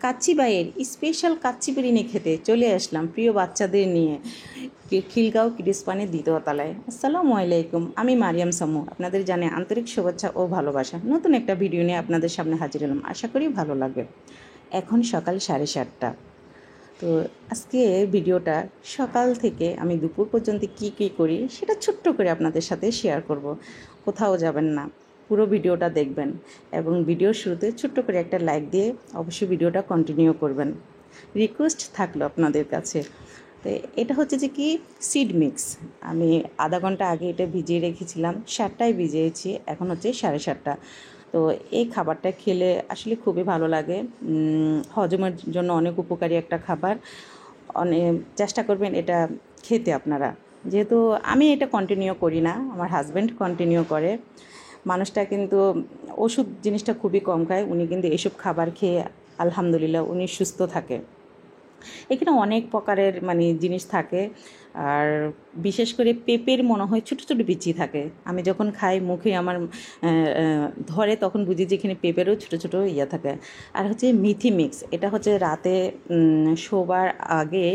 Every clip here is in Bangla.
কাচ্চি বাইয়ের স্পেশাল কাচ্চি বিরিয়ানি খেতে চলে আসলাম প্রিয় বাচ্চাদের নিয়ে খিলগাঁও কিডসপানের দ্বিতীয় তলায়। আসসালামু আলাইকুম, আমি মারিয়াম সামু, আপনাদের জানে আন্তরিক শুভেচ্ছা ও ভালোবাসা। নতুন একটা ভিডিও নিয়ে আপনাদের সামনে হাজির হলাম, আশা করি ভালো লাগবে। এখন সকাল 7:30। তো আজকে ভিডিওটা সকাল থেকে আমি দুপুর পর্যন্ত কি করি সেটা ছোট্ট করে আপনাদের সাথে শেয়ার করব। কোথাও যাবেন না, পুরো ভিডিওটা দেখবেন এবং ভিডিওর শুরুতে ছোট্ট করে একটা লাইক দিয়ে অবশ্যই ভিডিওটা কন্টিনিউ করবেন। রিকোয়েস্ট থাকলো আপনাদের কাছে। তো এটা হচ্ছে যে কি সিড মিক্স, আমি আধা ঘন্টা আগে এটা ভিজিয়ে রেখেছিলাম, 7টায় ভিজিয়েছি, এখন হচ্ছে 7:30। তো এই খাবারটা খেলে আসলে খুবই ভালো লাগে, হজমের জন্য অনেক উপকারী একটা খাবার। অনেক চেষ্টা করবেন এটা খেতে আপনারা। যেহেতু আমি এটা কন্টিনিউ করি না, আমার হাজব্যান্ড কন্টিনিউ করে। মানুষটা কিন্তু ওষুধ জিনিসটা খুবই কম খায়, উনি কিন্তু এসব খাবার খেয়ে আলহামদুলিল্লাহ উনি সুস্থ থাকে। এখানে অনেক প্রকারের জিনিস থাকে, আর বিশেষ করে পেঁপের মনে হয় ছোটো ছোটো বিচি থাকে। আমি যখন খাই মুখে আমার ধরে তখন বুঝি যে এখানে পেঁপেরও ছোটো ছোটো থাকে। আর হচ্ছে মিথি মিক্স, এটা হচ্ছে রাতে শোবার আগে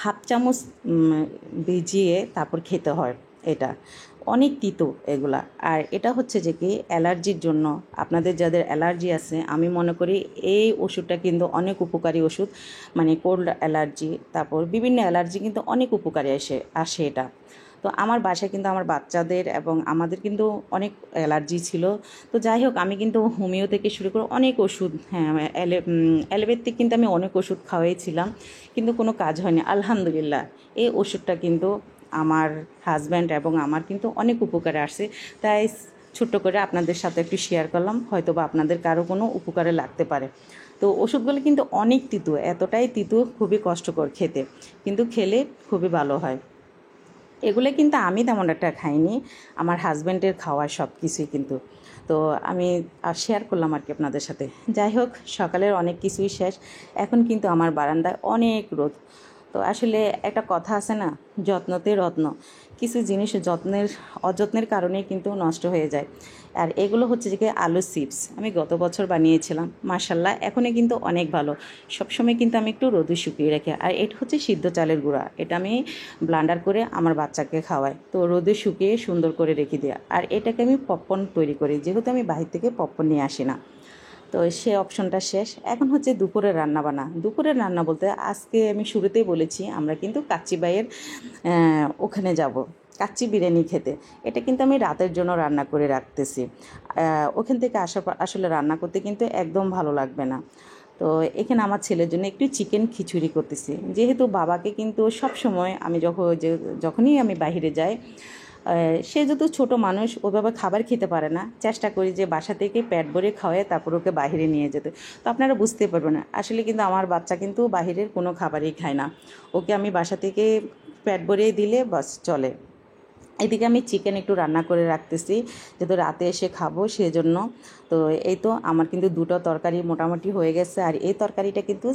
হাফ চামচ ভিজিয়ে তারপর খেতে হয়। এটা অনেক তিতো এগুলা। আর এটা হচ্ছে যে কি অ্যালার্জির জন্য, আপনাদের যাদের অ্যালার্জি আছে, আমি মনে করি এই ওষুধটা কিন্তু অনেক উপকারী ওষুধ। কোল্ড অ্যালার্জি, তারপর বিভিন্ন অ্যালার্জি কিন্তু অনেক উপকারী আসে এটা। তো আমার বাসায় কিন্তু আমার বাচ্চাদের এবং আমাদের কিন্তু অনেক অ্যালার্জি ছিল। তো যাই হোক, আমি কিন্তু হোমিও থেকে শুরু করে অনেক ওষুধ, অ্যালোপ্যাথিক কিন্তু আমি অনেক ওষুধ খাওয়াইছিলাম, কিন্তু কোনো কাজ হয়নি। আলহামদুলিল্লাহ এই ওষুধটা কিন্তু আমার হাজব্যান্ড এবং আমার কিন্তু অনেক উপকারে আসছে। তাই ছোট্ট করে আপনাদের সাথে একটু শেয়ার করলাম, হয়তো বা আপনাদের কারো কোনো উপকারে লাগতে পারে। তো ওষুধগুলো কিন্তু অনেক তিতো, এতটাই তিতো, খুবই কষ্টকর খেতে, কিন্তু খেলে খুবই ভালো হয়। এগুলো কিন্তু আমি তেমন একটা খাইনি, আমার হাজব্যান্ডের খাওয়া সব কিছুই কিন্তু। তো আমি আর শেয়ার করলাম আর কি আপনাদের সাথে। যাই হোক, সকালের অনেক কিছুই শেষ, এখন কিন্তু আমার বারান্দায় অনেক রোদ। তো আসলে একটা কথা আছে না, যত্নতে রত্ন। কিছু জিনিস অযত্নের কারণেই কিন্তু নষ্ট হয়ে যায়। আর এগুলো হচ্ছে যে আলু চিপস, আমি গত বছর বানিয়েছিলাম, মাশাল্লাহ এখনই কিন্তু অনেক ভালো। সবসময় কিন্তু আমি একটু রোদে শুকিয়ে রাখি। আর এটা হচ্ছে সিদ্ধ চালের গুঁড়া, এটা আমি ব্লান্ডার করে আমার বাচ্চাকে খাওয়াই, তো রোদে শুকিয়ে সুন্দর করে রেখে দেওয়া। আর এটাকে আমি পপকর্ন তৈরি করি, যেহেতু আমি বাইরে থেকে পপকর্ন নিয়ে আসি না। তো সে অপশনটা শেষ, এখন হচ্ছে দুপুরের রান্নাবান্না। দুপুরের রান্না বলতে আজকে আমি শুরুতেই বলেছি আমরা কিন্তু কাচ্চি বাইয়ের ওখানে যাব কাচ্চি বিরিয়ানি খেতে। এটা কিন্তু আমি রাতের জন্য রান্না করে রাখতেছি। ওখান থেকে আসলে রান্না করতে কিন্তু একদম ভালো লাগবে না। তো এখানে আমার ছেলের জন্য একটু চিকেন খিচুড়ি করতেছি, যেহেতু বাবাকে কিন্তু সব সময় আমি যখনই আমি বাইরে যাই, সে যেহেতু ছোটো মানুষ, ওভাবে খাবার খেতে পারে না, চেষ্টা করি যে বাসা থেকে পেট ভরে খাওয়ায় তারপর ওকে বাইরে নিয়ে যেতে। তো আপনারা বুঝতে পারবেন না, আসলে কিন্তু আমার বাচ্চা কিন্তু বাহিরের কোনো খাবারই খায় না, ওকে আমি বাসা থেকে পেট ভরে দিলে বাস চলে। এদিকে আমি চিকেন একটু রান্না করে রাখতেছি, যেহেতু রাতে এসে খাবো সেজন্য। তো এই তো আমার কিন্তু দুটো তরকারি মোটামুটি হয়ে গেছে। আর এই তরকারিটা কিন্তু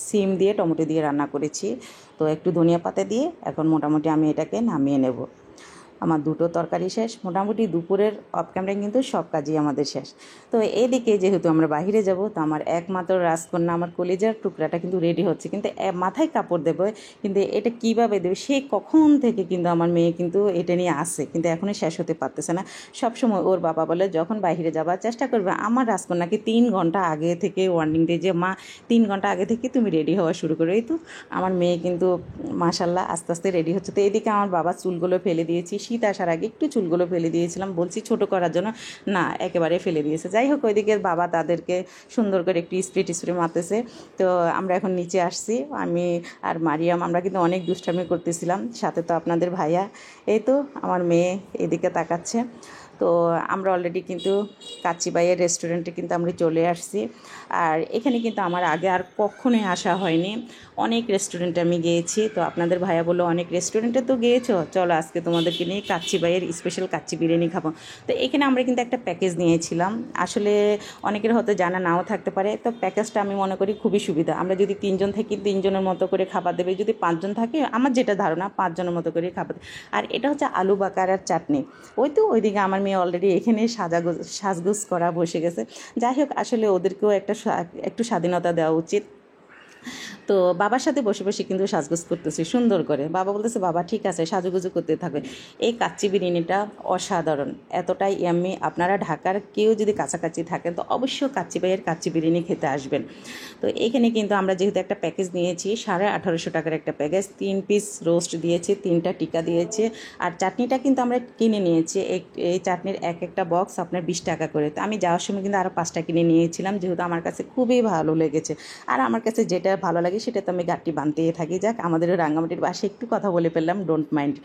সিম দিয়ে টমেটো দিয়ে রান্না করেছি। তো একটু ধনিয়া পাতা দিয়ে এখন মোটামুটি আমি এটাকে নামিয়ে নেব। আমার দুটো তরকারি শেষ, মোটামুটি দুপুরের অফ ক্যামেরায় কিন্তু সব কাজই আমাদের শেষ। তো এদিকে যেহেতু আমরা বাইরে যাব, তো আমার একমাত্র রাজকন্যা, আমার কলিজার টুকরাটা কিন্তু রেডি হচ্ছে, কিন্তু মাথায় কাপড় দেবে, কিন্তু এটা কীভাবে দেবে সে কখন থেকে কিন্তু আমার মেয়ে কিন্তু এটা নিয়ে আসে, কিন্তু এখনই শেষ হতে পারতেছে না। সবসময় ওর বাবা বলে যখন বাইরে যাবার চেষ্টা করবে আমার রাজকন্যাকে 3 ঘন্টা আগে থেকে ওয়ার্নিং দিয়ে যে মা 3 ঘন্টা আগে থেকে তুমি রেডি হওয়া শুরু করো। এই তো আমার মেয়ে কিন্তু মাশাল্লাহ আস্তে আস্তে রেডি হচ্ছে। তো এদিকে আমার বাবা চুলগুলো ফেলে দিয়েছি, শীত আসার আগে একটু চুলগুলো ফেলে দিয়েছিলাম, বলছি ছোটো করার জন্য, না একেবারে ফেলে দিয়েছে। যাই হোক, ওইদিকে বাবা তাদেরকে সুন্দর করে একটু স্প্রে মারতেছে। তো আমরা এখন নিচে আসছি, আমি আর মারিয়াম, আমরা কিন্তু অনেক দুষ্টামি করতেছিলাম, সাথে তো আপনাদের ভাইয়া। এই তো আমার মেয়ে এদিকে তাকাচ্ছে। তো আমরা অলরেডি কিন্তু কাচ্চি বাইয়ের রেস্টুরেন্টে কিন্তু আমরা চলে আসছি। আর এখানে কিন্তু আমার আগে আর কখনোই আসা হয়নি, অনেক রেস্টুরেন্টে আমি গিয়েছি। তো আপনাদের ভাইয়া বললো অনেক রেস্টুরেন্টে তো গিয়েছো, চলো আজকে তোমাদেরকে নিয়ে কাচ্চি বাইয়ের স্পেশাল কাচ্চি বিরিয়ানি খাবো। তো এখানে আমরা কিন্তু একটা প্যাকেজ নিয়েছিলাম, আসলে অনেকের হয়তো জানা নাও থাকতে পারে। তো প্যাকেজটা আমি মনে করি খুবই সুবিধা, আমরা যদি 3 জন থাকি 3 জনের মতো করে খাবার দেবে, যদি 5 জন থাকে আমার যেটা ধারণা 5 জনের মতো করে খাবার। আর এটা হচ্ছে আলু বাকার আর চাটনি। ওই তো ওইদিকে আমার মেয়ে অলরেডি এখানে সাজগোজ করা বসে গেছে। যাই হোক, আসলে ওদেরকেও একটু স্বাধীনতা দেওয়া উচিত। তো বাবার সাথে বসে বসে কিন্তু সাজগোজ করতেছি সুন্দর করে। বাবা বলতেছে, বাবা ঠিক আছে, সাজুগুজু করতে থাকবে। এই কাচ্চি বিরিয়ানিটা অসাধারণ, এতটাই ইয়াম্মি। আপনারা ঢাকার কেউ যদি কাছাকাছি থাকেন তো অবশ্যই কাচ্চি ভাইয়ের কাচ্চি বিরিয়ানি খেতে আসবেন। তো এখানে কিন্তু আমরা যেহেতু একটা প্যাকেজ নিয়েছি, 1850 টাকার একটা প্যাকেজ, 3 পিস রোস্ট দিয়েছে, 3টা টিকা দিয়েছে, আর চাটনিটা কিন্তু আমরা কিনে নিয়েছি। এই চাটনির একটা বক্স আপনার 20 টাকা করে। তো আমি যাওয়ার সময় কিন্তু আরও 5টা কিনে নিয়েছিলাম, যেহেতু আমার কাছে খুবই ভালো লেগেছে। আর আমার কাছে যেটা ভালো লাগে সেটা তো আমি গাঁটটি বানতেই থাকি। যাক, আমাদের রাঙ্গামাটির বাসায় একটু কথা বলে ফেললাম, ডোন্ট মাইন্ড।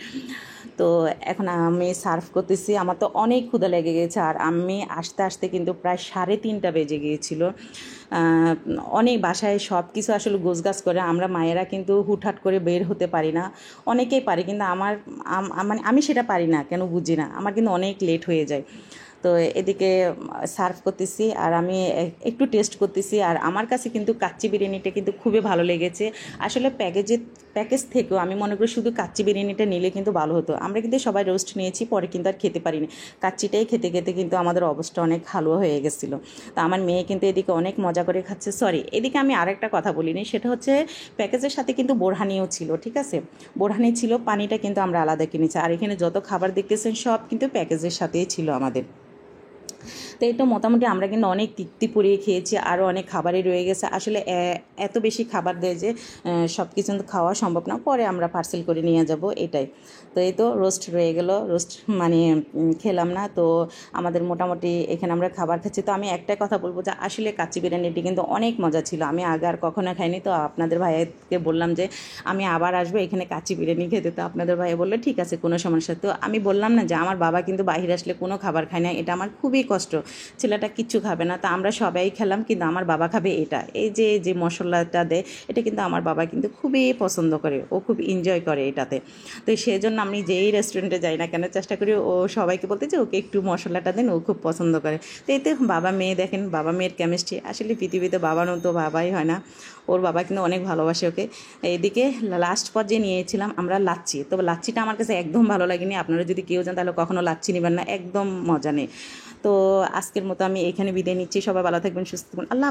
তো এখন আমি সার্ভ করতেছি, আমার তো অনেক ক্ষুধা লেগে গেছে, আর আমি আস্তে আস্তে কিন্তু প্রায় 3:30 বেজে গিয়েছিল। অনেক বাসায় সব কিছু আসলে গোছগাছ করে আমরা মায়েরা কিন্তু হুটহাট করে বের হতে পারি না। অনেকেই পারি, কিন্তু মানে আমি সেটা পারি না, কেন বুঝি না, আমার কিন্তু অনেক লেট হয়ে যায়। তো এদিকে সার্ভ করতেছি আর আমি একটু টেস্ট করতেছি। আর আমার কাছে কিন্তু কাচ্চি বিরিয়ানিটা কিন্তু খুবই ভালো লেগেছে। আসলে প্যাকেজ থেকেও আমি মনে করি শুধু কাচ্চি বিরিয়ানিটা নিলে কিন্তু ভালো হতো। আমরা কিন্তু সবাই রোস্ট নিয়েছি, পরে কিন্তু আর খেতে পারিনি। কাচ্চিটাই খেতে খেতে কিন্তু আমাদের অবস্থা অনেক ভালো হয়ে গেছিলো। তো আমার মেয়ে কিন্তু এদিকে অনেক মজা করে খাচ্ছে। সরি, এদিকে আমি আরেকটা কথা বলিনি, সেটা হচ্ছে প্যাকেজের সাথে কিন্তু বোরহানিও ছিল, ঠিক আছে, বোরহানি ছিল, পানিটা কিন্তু আমরা আলাদা কিনেছি। আর এখানে যত খাবার দেখতেছেন সব কিন্তু প্যাকেজের সাথেই ছিল আমাদের। তো এই তো মোটামুটি আমরা কিন্তু অনেক তৃপ্তি পুড়িয়ে খেয়েছি, আরও অনেক খাবারই রয়ে গেছে। আসলে এত বেশি খাবার দেয় যে সব কিছু তো খাওয়া সম্ভব না, পরে আমরা পার্সেল করে নিয়ে যাব, এটাই। তো এই তো রোস্ট রয়ে গেল, রোস্ট মানে খেলাম না। তো আমাদের মোটামুটি এখানে আমরা খাবার খাচ্ছি। তো আমি একটাই কথা বলবো যে আসলে কাচ্চি বিরিয়ানিটি কিন্তু অনেক মজা ছিল। আমি আগে আর কখনো খাইনি, তো আপনাদের ভাইয়াকে বললাম যে আমি আবার আসবো এখানে কাচ্চি বিরিয়ানি খেতে। তো আপনাদের ভাইয়া বললো ঠিক আছে, কোনো সমস্যা। তো আমি বললাম না যে আমার বাবা কিন্তু বাইরে আসলে কোনো খাবার খায় না, এটা আমার খুবই কষ্ট, ছেলেটা কিচ্ছু খাবে না। তা আমরা সবাই খেলাম, কিন্তু আমার বাবা খাবে এটা, এই যে মশলাটা দেয়, এটা কিন্তু আমার বাবা কিন্তু খুবই পছন্দ করে, ও খুব এনজয় করে এটাতে। তো সেজন্য আমি যেই রেস্টুরেন্টে যাই না কেন চেষ্টা করি ও সবাইকে বলতে যে ওকে একটু মশলাটা দেন, ও খুব পছন্দ করে। তো এতে বাবা মেয়ে দেখেন, বাবা মেয়ের কেমিস্ট্রি, আসলে পৃথিবীতে বাবার মতো বাবাই হয় না। ওর বাবা কিন্তু অনেক ভালোবাসে ওকে। এইদিকে লাস্ট পর্যায়ে নিয়েছিলাম আমরা লাচ্ছি। তবে লাচ্ছিটা আমার কাছে একদম ভালো লাগেনি। আপনারা যদি কেউ যান তাহলে কখনো লাচ্ছি নেবেন না, একদম মজা নেই। তো আজকের মতো আমি এখানে বিদায় নিচ্ছি। সবাই ভালো থাকবেন, সুস্থ থাকবেন, আল্লাহ।